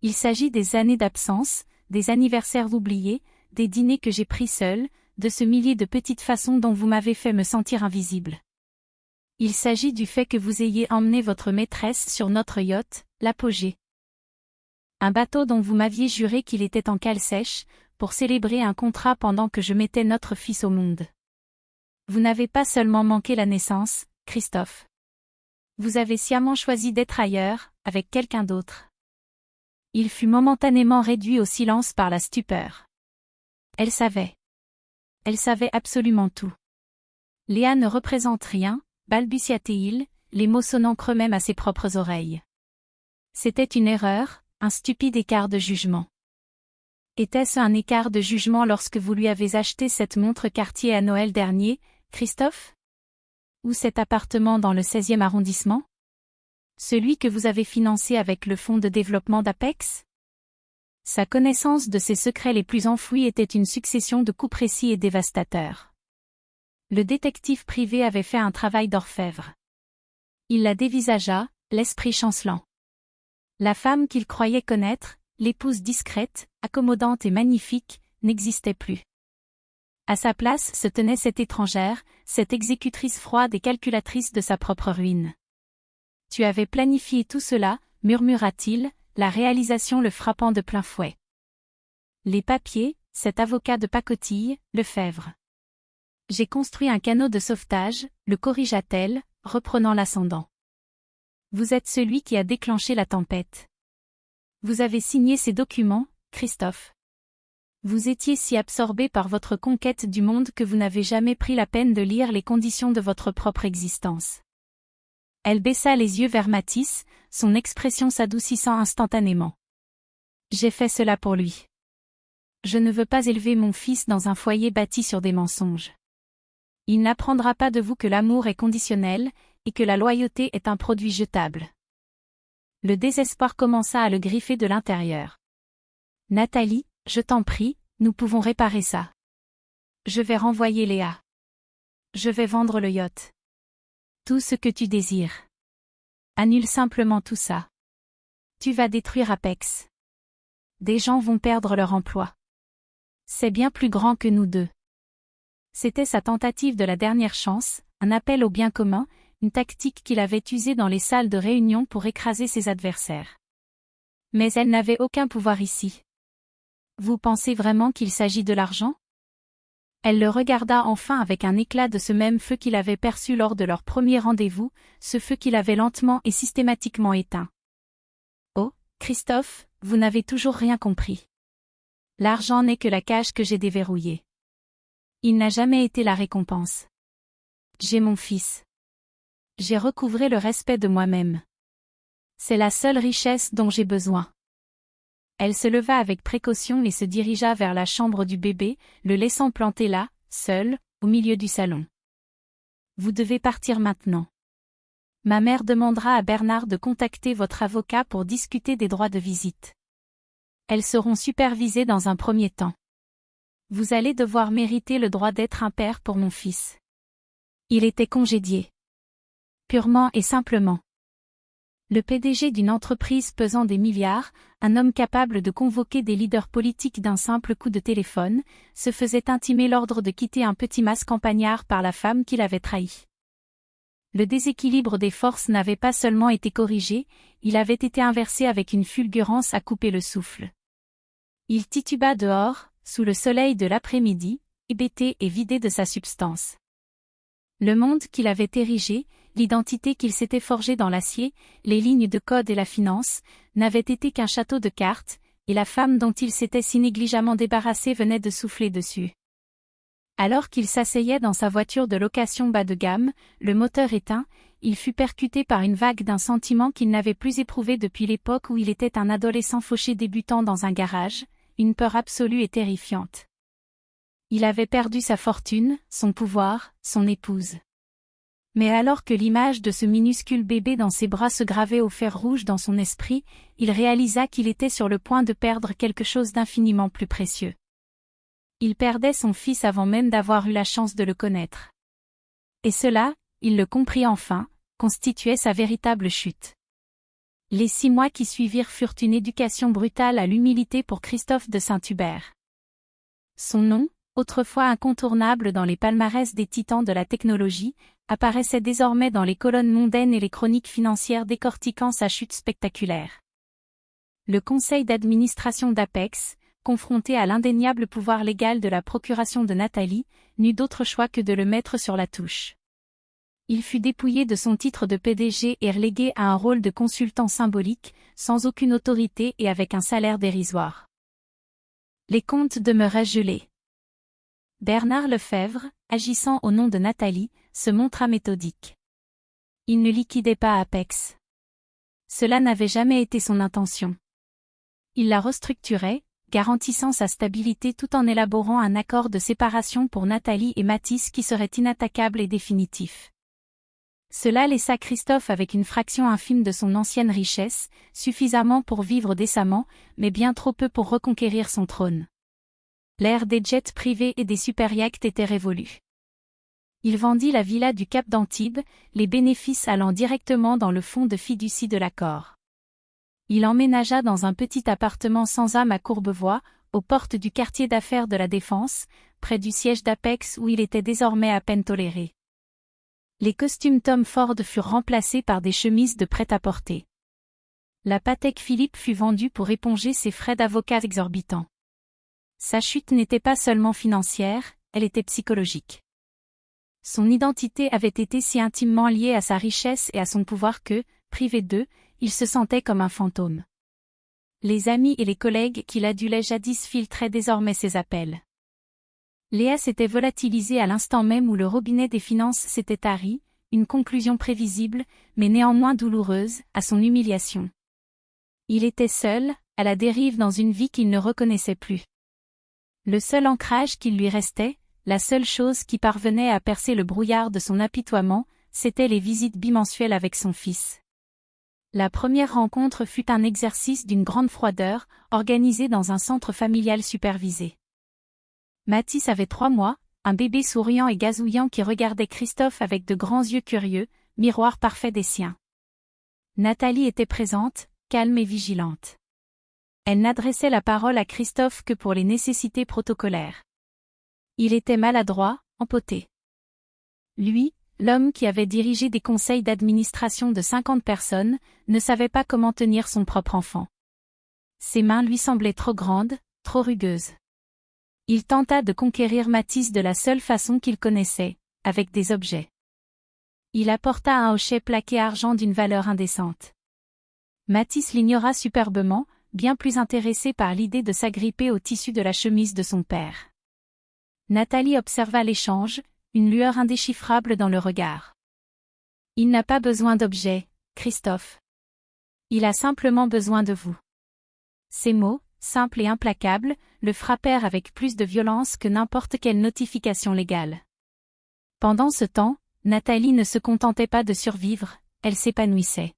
Il s'agit des années d'absence, des anniversaires oubliés, des dîners que j'ai pris seul, de ce millier de petites façons dont vous m'avez fait me sentir invisible. Il s'agit du fait que vous ayez emmené votre maîtresse sur notre yacht, l'Apogée. Un bateau dont vous m'aviez juré qu'il était en cale sèche, pour célébrer un contrat pendant que je mettais notre fils au monde. Vous n'avez pas seulement manqué la naissance, Christophe. Vous avez sciemment choisi d'être ailleurs, avec quelqu'un d'autre. Il fut momentanément réduit au silence par la stupeur. Elle savait. Elle savait absolument tout. Léa ne représente rien, balbutia-t-il, les mots sonnant creux même à ses propres oreilles. C'était une erreur, un stupide écart de jugement. Était-ce un écart de jugement lorsque vous lui avez acheté cette montre Cartier à Noël dernier, Christophe ? Ou cet appartement dans le 16e arrondissement ? Celui que vous avez financé avec le fonds de développement d'Apex ? Sa connaissance de ses secrets les plus enfouis était une succession de coups précis et dévastateurs. Le détective privé avait fait un travail d'orfèvre. Il la dévisagea, l'esprit chancelant. La femme qu'il croyait connaître, l'épouse discrète, accommodante et magnifique, n'existait plus. À sa place se tenait cette étrangère, cette exécutrice froide et calculatrice de sa propre ruine. « Tu avais planifié tout cela » murmura-t-il, la réalisation le frappant de plein fouet. Les papiers, cet avocat de pacotille, Lefebvre. J'ai construit un canot de sauvetage, le corrigea-t-elle, reprenant l'ascendant. Vous êtes celui qui a déclenché la tempête. Vous avez signé ces documents, Christophe. Vous étiez si absorbé par votre conquête du monde que vous n'avez jamais pris la peine de lire les conditions de votre propre existence. Elle baissa les yeux vers Mathis, son expression s'adoucissant instantanément. J'ai fait cela pour lui. Je ne veux pas élever mon fils dans un foyer bâti sur des mensonges. Il n'apprendra pas de vous que l'amour est conditionnel, et que la loyauté est un produit jetable. Le désespoir commença à le griffer de l'intérieur. Nathalie, je t'en prie, nous pouvons réparer ça. Je vais renvoyer Léa. Je vais vendre le yacht. Tout ce que tu désires. Annule simplement tout ça. Tu vas détruire Apex. Des gens vont perdre leur emploi. C'est bien plus grand que nous deux. C'était sa tentative de la dernière chance, un appel au bien commun, une tactique qu'il avait usée dans les salles de réunion pour écraser ses adversaires. Mais elle n'avait aucun pouvoir ici. Vous pensez vraiment qu'il s'agit de l'argent ? Elle le regarda enfin avec un éclat de ce même feu qu'il avait perçu lors de leur premier rendez-vous, ce feu qu'il avait lentement et systématiquement éteint. Oh, Christophe, vous n'avez toujours rien compris. L'argent n'est que la cage que j'ai déverrouillée. Il n'a jamais été la récompense. J'ai mon fils. J'ai recouvré le respect de moi-même. C'est la seule richesse dont j'ai besoin. Elle se leva avec précaution et se dirigea vers la chambre du bébé, le laissant planté là, seul, au milieu du salon. Vous devez partir maintenant. Ma mère demandera à Bernard de contacter votre avocat pour discuter des droits de visite. Elles seront supervisées dans un premier temps. Vous allez devoir mériter le droit d'être un père pour mon fils. Il était congédié. Purement et simplement. Le PDG d'une entreprise pesant des milliards, un homme capable de convoquer des leaders politiques d'un simple coup de téléphone, se faisait intimer l'ordre de quitter un petit mas campagnard par la femme qu'il avait trahi. Le déséquilibre des forces n'avait pas seulement été corrigé, il avait été inversé avec une fulgurance à couper le souffle. Il tituba dehors, sous le soleil de l'après-midi, hébété et vidé de sa substance. Le monde qu'il avait érigé, l'identité qu'il s'était forgée dans l'acier, les lignes de code et la finance, n'avaient été qu'un château de cartes, et la femme dont il s'était si négligemment débarrassé venait de souffler dessus. Alors qu'il s'asseyait dans sa voiture de location bas de gamme, le moteur éteint, il fut percuté par une vague d'un sentiment qu'il n'avait plus éprouvé depuis l'époque où il était un adolescent fauché débutant dans un garage, une peur absolue et terrifiante. Il avait perdu sa fortune, son pouvoir, son épouse. Mais alors que l'image de ce minuscule bébé dans ses bras se gravait au fer rouge dans son esprit, il réalisa qu'il était sur le point de perdre quelque chose d'infiniment plus précieux. Il perdait son fils avant même d'avoir eu la chance de le connaître. Et cela, il le comprit enfin, constituait sa véritable chute. Les 6 mois qui suivirent furent une éducation brutale à l'humilité pour Christophe de Saint-Hubert. Son nom, autrefois incontournable dans les palmarès des titans de la technologie, apparaissait désormais dans les colonnes mondaines et les chroniques financières décortiquant sa chute spectaculaire. Le conseil d'administration d'Apex, confronté à l'indéniable pouvoir légal de la procuration de Nathalie, n'eut d'autre choix que de le mettre sur la touche. Il fut dépouillé de son titre de PDG et relégué à un rôle de consultant symbolique, sans aucune autorité et avec un salaire dérisoire. Les comptes demeuraient gelés. Bernard Lefebvre, agissant au nom de Nathalie, se montra méthodique. Il ne liquidait pas Apex. Cela n'avait jamais été son intention. Il la restructurait, garantissant sa stabilité tout en élaborant un accord de séparation pour Nathalie et Mathis qui serait inattaquable et définitif. Cela laissa Christophe avec une fraction infime de son ancienne richesse, suffisamment pour vivre décemment, mais bien trop peu pour reconquérir son trône. L'ère des jets privés et des super-yachts était révolue. Il vendit la villa du Cap d'Antibes, les bénéfices allant directement dans le fonds de fiducie de l'accord. Il emménagea dans un petit appartement sans âme à Courbevoie, aux portes du quartier d'affaires de la Défense, près du siège d'Apex où il était désormais à peine toléré. Les costumes Tom Ford furent remplacés par des chemises de prêt-à-porter. La Patek Philippe fut vendue pour éponger ses frais d'avocat exorbitants. Sa chute n'était pas seulement financière, elle était psychologique. Son identité avait été si intimement liée à sa richesse et à son pouvoir que, privé d'eux, il se sentait comme un fantôme. Les amis et les collègues qu'il adulait jadis filtraient désormais ses appels. Léa s'était volatilisée à l'instant même où le robinet des finances s'était tari, une conclusion prévisible, mais néanmoins douloureuse, à son humiliation. Il était seul, à la dérive dans une vie qu'il ne reconnaissait plus. Le seul ancrage qu'il lui restait, la seule chose qui parvenait à percer le brouillard de son apitoiement, c'étaient les visites bimensuelles avec son fils. La première rencontre fut un exercice d'une grande froideur, organisé dans un centre familial supervisé. Mathis avait 3 mois, un bébé souriant et gazouillant qui regardait Christophe avec de grands yeux curieux, miroir parfait des siens. Nathalie était présente, calme et vigilante. Elle n'adressait la parole à Christophe que pour les nécessités protocolaires. Il était maladroit, empoté. Lui, l'homme qui avait dirigé des conseils d'administration de 50 personnes, ne savait pas comment tenir son propre enfant. Ses mains lui semblaient trop grandes, trop rugueuses. Il tenta de conquérir Mathis de la seule façon qu'il connaissait, avec des objets. Il apporta un hochet plaqué argent d'une valeur indécente. Mathis l'ignora superbement, bien plus intéressé par l'idée de s'agripper au tissu de la chemise de son père. Nathalie observa l'échange, une lueur indéchiffrable dans le regard. Il n'a pas besoin d'objets, Christophe. Il a simplement besoin de vous. Ces mots, simples et implacables, le frappèrent avec plus de violence que n'importe quelle notification légale. Pendant ce temps, Nathalie ne se contentait pas de survivre, elle s'épanouissait.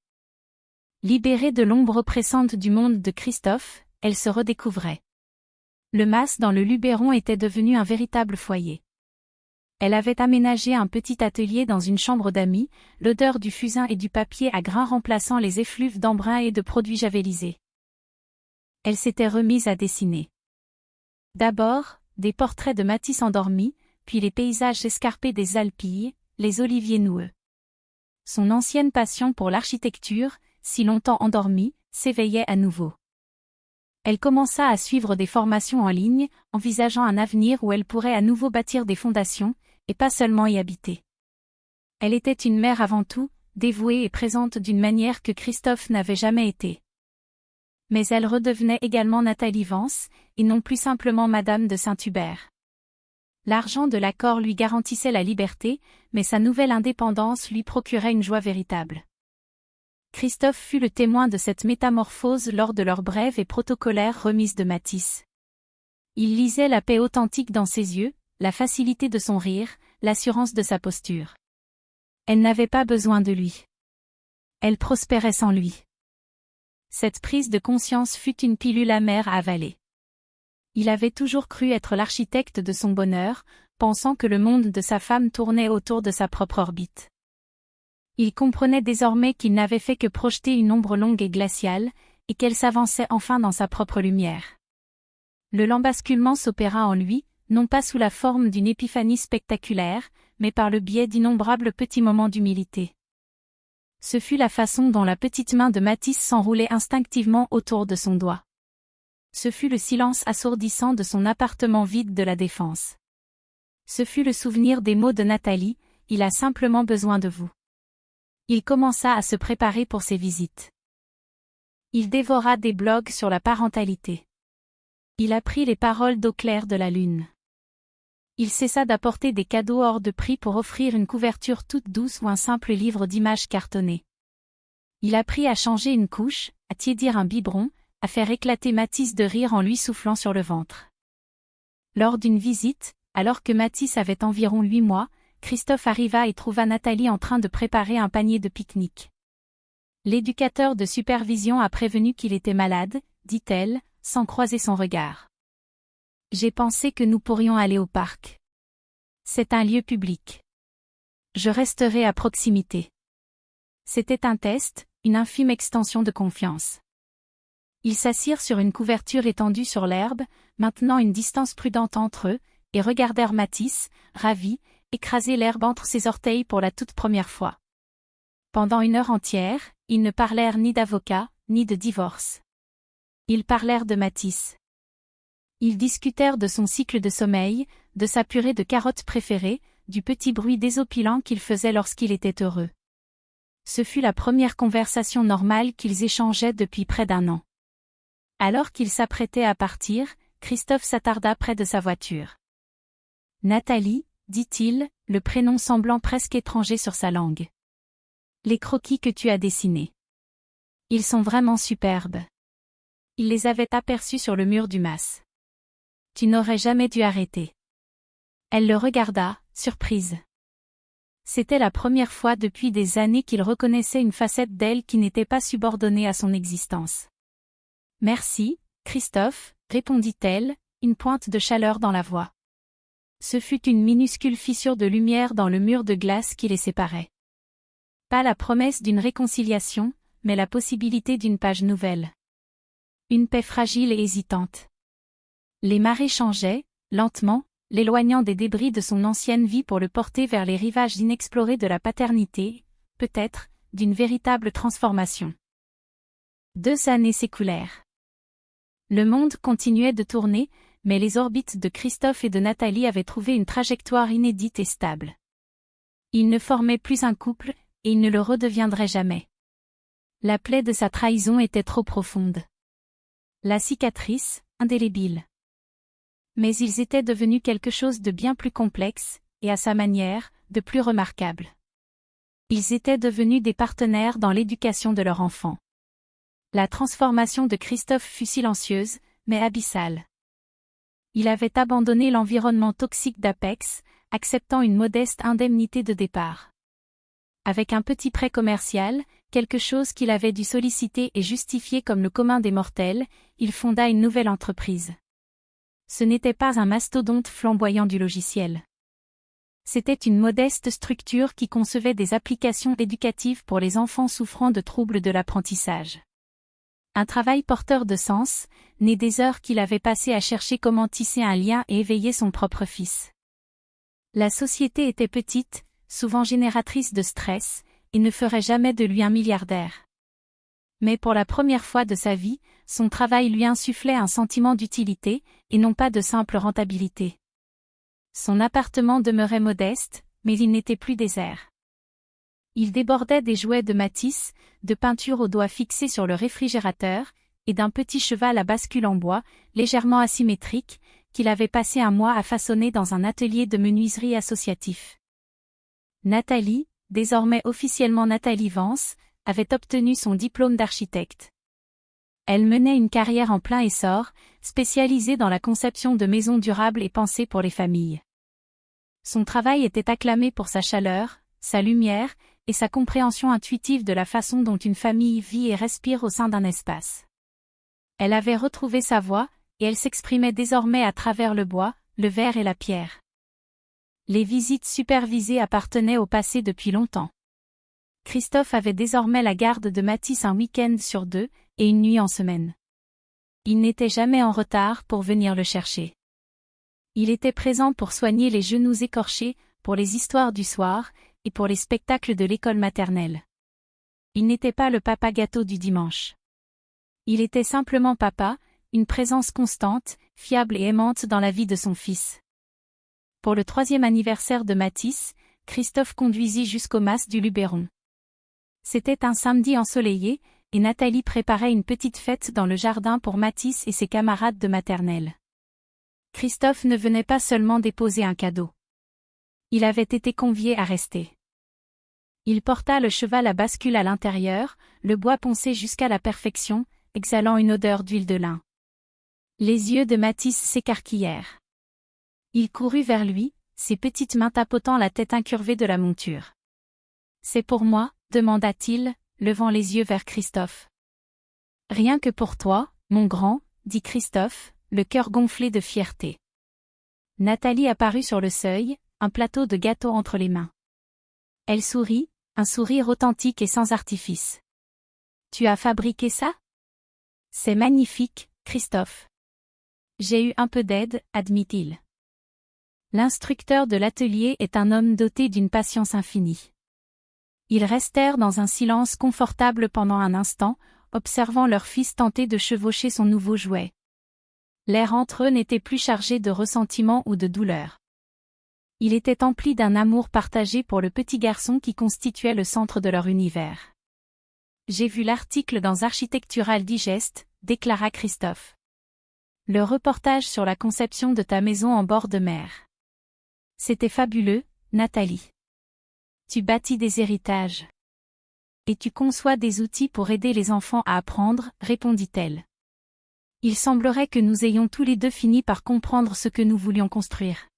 Libérée de l'ombre oppressante du monde de Christophe, elle se redécouvrait. Le mas dans le Luberon était devenu un véritable foyer. Elle avait aménagé un petit atelier dans une chambre d'amis, l'odeur du fusain et du papier à grains remplaçant les effluves d'embrun et de produits javelisés. Elle s'était remise à dessiner. D'abord, des portraits de Matisse endormis, puis les paysages escarpés des Alpilles, les oliviers noueux. Son ancienne passion pour l'architecture, si longtemps endormie, s'éveillait à nouveau. Elle commença à suivre des formations en ligne, envisageant un avenir où elle pourrait à nouveau bâtir des fondations, et pas seulement y habiter. Elle était une mère avant tout, dévouée et présente d'une manière que Christophe n'avait jamais été. Mais elle redevenait également Nathalie Vance, et non plus simplement Madame de Saint-Hubert. L'argent de l'accord lui garantissait la liberté, mais sa nouvelle indépendance lui procurait une joie véritable. Christophe fut le témoin de cette métamorphose lors de leur brève et protocolaire remise de Matisse. Il lisait la paix authentique dans ses yeux, la facilité de son rire, l'assurance de sa posture. Elle n'avait pas besoin de lui. Elle prospérait sans lui. Cette prise de conscience fut une pilule amère à avaler. Il avait toujours cru être l'architecte de son bonheur, pensant que le monde de sa femme tournait autour de sa propre orbite. Il comprenait désormais qu'il n'avait fait que projeter une ombre longue et glaciale, et qu'elle s'avançait enfin dans sa propre lumière. Le lent basculement s'opéra en lui, non pas sous la forme d'une épiphanie spectaculaire, mais par le biais d'innombrables petits moments d'humilité. Ce fut la façon dont la petite main de Matisse s'enroulait instinctivement autour de son doigt. Ce fut le silence assourdissant de son appartement vide de la Défense. Ce fut le souvenir des mots de Nathalie, il a simplement besoin de vous. Il commença à se préparer pour ses visites. Il dévora des blogs sur la parentalité. Il apprit les paroles d'eau claire de la lune. Il cessa d'apporter des cadeaux hors de prix pour offrir une couverture toute douce ou un simple livre d'images cartonnées. Il apprit à changer une couche, à tiédir un biberon, à faire éclater Matisse de rire en lui soufflant sur le ventre. Lors d'une visite, alors que Matisse avait environ 8 mois, Christophe arriva et trouva Nathalie en train de préparer un panier de pique-nique. L'éducateur de supervision a prévenu qu'il était malade, dit-elle, sans croiser son regard. J'ai pensé que nous pourrions aller au parc. C'est un lieu public. Je resterai à proximité. C'était un test, une infime extension de confiance. Ils s'assirent sur une couverture étendue sur l'herbe, maintenant une distance prudente entre eux, et regardèrent Matisse, ravi, écraser l'herbe entre ses orteils pour la toute première fois. Pendant 1 heure entière, ils ne parlèrent ni d'avocat, ni de divorce. Ils parlèrent de Matisse. Ils discutèrent de son cycle de sommeil, de sa purée de carottes préférée, du petit bruit désopilant qu'il faisait lorsqu'il était heureux. Ce fut la première conversation normale qu'ils échangeaient depuis près d'1 an. Alors qu'ils s'apprêtaient à partir, Christophe s'attarda près de sa voiture. « Nathalie », dit-il, le prénom semblant presque étranger sur sa langue. « Les croquis que tu as dessinés. Ils sont vraiment superbes. » Il les avait aperçus sur le mur du mas. « Tu n'aurais jamais dû arrêter. » Elle le regarda, surprise. C'était la première fois depuis des années qu'il reconnaissait une facette d'elle qui n'était pas subordonnée à son existence. « Merci, Christophe, » répondit-elle, une pointe de chaleur dans la voix. Ce fut une minuscule fissure de lumière dans le mur de glace qui les séparait. Pas la promesse d'une réconciliation, mais la possibilité d'une page nouvelle. Une paix fragile et hésitante. Les marées changeaient, lentement, l'éloignant des débris de son ancienne vie pour le porter vers les rivages inexplorés de la paternité, peut-être, d'une véritable transformation. 2 années s'écoulèrent. Le monde continuait de tourner, mais les orbites de Christophe et de Nathalie avaient trouvé une trajectoire inédite et stable. Ils ne formaient plus un couple, et ils ne le redeviendraient jamais. La plaie de sa trahison était trop profonde. La cicatrice, indélébile. Mais ils étaient devenus quelque chose de bien plus complexe, et à sa manière, de plus remarquable. Ils étaient devenus des partenaires dans l'éducation de leur enfant. La transformation de Christophe fut silencieuse, mais abyssale. Il avait abandonné l'environnement toxique d'Apex, acceptant une modeste indemnité de départ. Avec un petit prêt commercial, quelque chose qu'il avait dû solliciter et justifier comme le commun des mortels, il fonda une nouvelle entreprise. Ce n'était pas un mastodonte flamboyant du logiciel. C'était une modeste structure qui concevait des applications éducatives pour les enfants souffrant de troubles de l'apprentissage. Un travail porteur de sens, né des heures qu'il avait passées à chercher comment tisser un lien et éveiller son propre fils. La société était petite, souvent génératrice de stress, et ne ferait jamais de lui un milliardaire. Mais pour la première fois de sa vie, son travail lui insufflait un sentiment d'utilité, et non pas de simple rentabilité. Son appartement demeurait modeste, mais il n'était plus désert. Il débordait des jouets de Matisse, de peintures aux doigts fixés sur le réfrigérateur, et d'un petit cheval à bascule en bois, légèrement asymétrique, qu'il avait passé un mois à façonner dans un atelier de menuiserie associatif. Nathalie, désormais officiellement Nathalie Vance, avait obtenu son diplôme d'architecte. Elle menait une carrière en plein essor, spécialisée dans la conception de maisons durables et pensées pour les familles. Son travail était acclamé pour sa chaleur, sa lumière, et sa compréhension intuitive de la façon dont une famille vit et respire au sein d'un espace. Elle avait retrouvé sa voix, et elle s'exprimait désormais à travers le bois, le verre et la pierre. Les visites supervisées appartenaient au passé depuis longtemps. Christophe avait désormais la garde de Matisse un week-end sur 2, et une nuit en semaine. Il n'était jamais en retard pour venir le chercher. Il était présent pour soigner les genoux écorchés, pour les histoires du soir, et pour les spectacles de l'école maternelle. Il n'était pas le papa gâteau du dimanche. Il était simplement papa, une présence constante, fiable et aimante dans la vie de son fils. Pour le 3e anniversaire de Matisse, Christophe conduisit jusqu'au mas du Luberon. C'était un samedi ensoleillé, et Nathalie préparait une petite fête dans le jardin pour Matisse et ses camarades de maternelle. Christophe ne venait pas seulement déposer un cadeau. Il avait été convié à rester. Il porta le cheval à bascule à l'intérieur, le bois poncé jusqu'à la perfection, exhalant une odeur d'huile de lin. Les yeux de Matisse s'écarquillèrent. Il courut vers lui, ses petites mains tapotant la tête incurvée de la monture. « C'est pour moi ?» demanda-t-il, levant les yeux vers Christophe. « Rien que pour toi, mon grand » dit Christophe, le cœur gonflé de fierté. Nathalie apparut sur le seuil, un plateau de gâteau entre les mains. Elle sourit, un sourire authentique et sans artifice. « Tu as fabriqué ça ? C'est magnifique, Christophe. » J'ai eu un peu d'aide, admit-il. L'instructeur de l'atelier est un homme doté d'une patience infinie. Ils restèrent dans un silence confortable pendant un instant, observant leur fils tenter de chevaucher son nouveau jouet. L'air entre eux n'était plus chargé de ressentiment ou de douleur. Il était empli d'un amour partagé pour le petit garçon qui constituait le centre de leur univers. « J'ai vu l'article dans Architectural Digest », déclara Christophe. « Le reportage sur la conception de ta maison en bord de mer. C'était fabuleux, Nathalie. Tu bâtis des héritages. Et tu conçois des outils pour aider les enfants à apprendre, répondit-elle. Il semblerait que nous ayons tous les deux fini par comprendre ce que nous voulions construire. »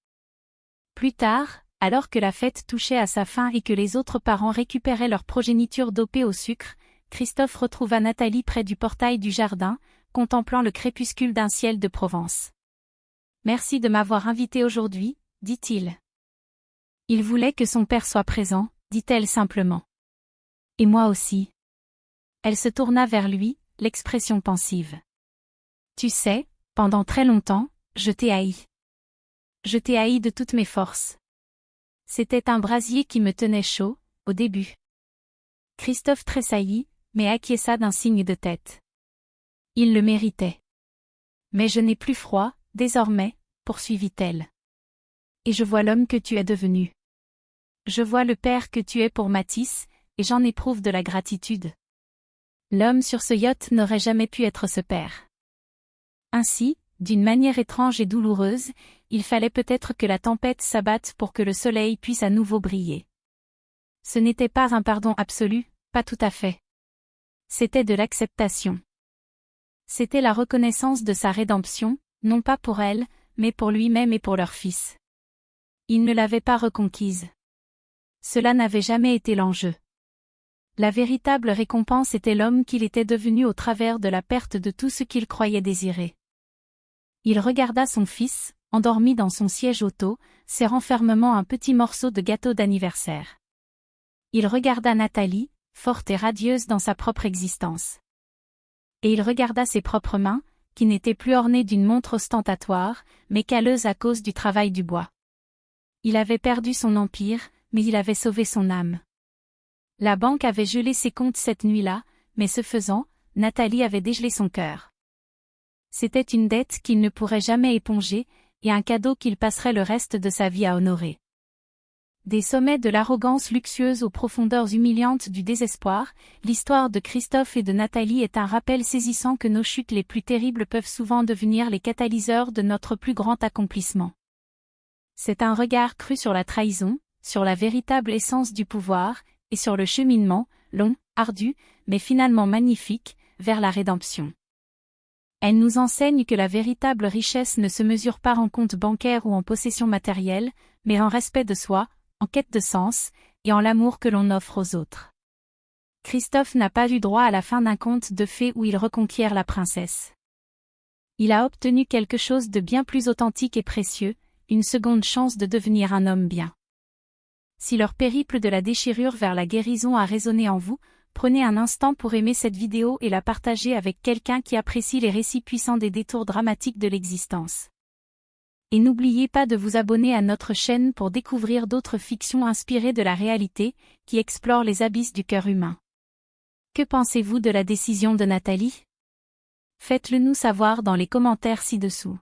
Plus tard, alors que la fête touchait à sa fin et que les autres parents récupéraient leur progéniture dopée au sucre, Christophe retrouva Nathalie près du portail du jardin, contemplant le crépuscule d'un ciel de Provence. « Merci de m'avoir invité aujourd'hui, » dit-il. Il voulait que son père soit présent, dit-elle simplement. « Et moi aussi. » Elle se tourna vers lui, l'expression pensive. « Tu sais, pendant très longtemps, je t'ai haï. Je t'ai haï de toutes mes forces. C'était un brasier qui me tenait chaud, au début. » Christophe tressaillit, mais acquiesça d'un signe de tête. Il le méritait. « Mais je n'ai plus froid, désormais, » poursuivit-elle. « Et je vois l'homme que tu es devenu. Je vois le père que tu es pour Matisse, et j'en éprouve de la gratitude. L'homme sur ce yacht n'aurait jamais pu être ce père. » Ainsi, d'une manière étrange et douloureuse, il fallait peut-être que la tempête s'abatte pour que le soleil puisse à nouveau briller. Ce n'était pas un pardon absolu, pas tout à fait. C'était de l'acceptation. C'était la reconnaissance de sa rédemption, non pas pour elle, mais pour lui-même et pour leur fils. Il ne l'avait pas reconquise. Cela n'avait jamais été l'enjeu. La véritable récompense était l'homme qu'il était devenu au travers de la perte de tout ce qu'il croyait désirer. Il regarda son fils, endormi dans son siège auto, serrant fermement un petit morceau de gâteau d'anniversaire. Il regarda Nathalie, forte et radieuse dans sa propre existence. Et il regarda ses propres mains, qui n'étaient plus ornées d'une montre ostentatoire, mais calleuses à cause du travail du bois. Il avait perdu son empire, mais il avait sauvé son âme. La banque avait gelé ses comptes cette nuit-là, mais ce faisant, Nathalie avait dégelé son cœur. C'était une dette qu'il ne pourrait jamais éponger, et un cadeau qu'il passerait le reste de sa vie à honorer. Des sommets de l'arrogance luxueuse aux profondeurs humiliantes du désespoir, l'histoire de Christophe et de Nathalie est un rappel saisissant que nos chutes les plus terribles peuvent souvent devenir les catalyseurs de notre plus grand accomplissement. C'est un regard cru sur la trahison, sur la véritable essence du pouvoir, et sur le cheminement, long, ardu, mais finalement magnifique, vers la rédemption. Elle nous enseigne que la véritable richesse ne se mesure pas en compte bancaire ou en possession matérielle, mais en respect de soi, en quête de sens, et en l'amour que l'on offre aux autres. Christophe n'a pas eu droit à la fin d'un conte de fées où il reconquiert la princesse. Il a obtenu quelque chose de bien plus authentique et précieux, une seconde chance de devenir un homme bien. Si leur périple de la déchirure vers la guérison a résonné en vous, prenez un instant pour aimer cette vidéo et la partager avec quelqu'un qui apprécie les récits puissants des détours dramatiques de l'existence. Et n'oubliez pas de vous abonner à notre chaîne pour découvrir d'autres fictions inspirées de la réalité, qui explorent les abysses du cœur humain. Que pensez-vous de la décision de Nathalie? Faites-le nous savoir dans les commentaires ci-dessous.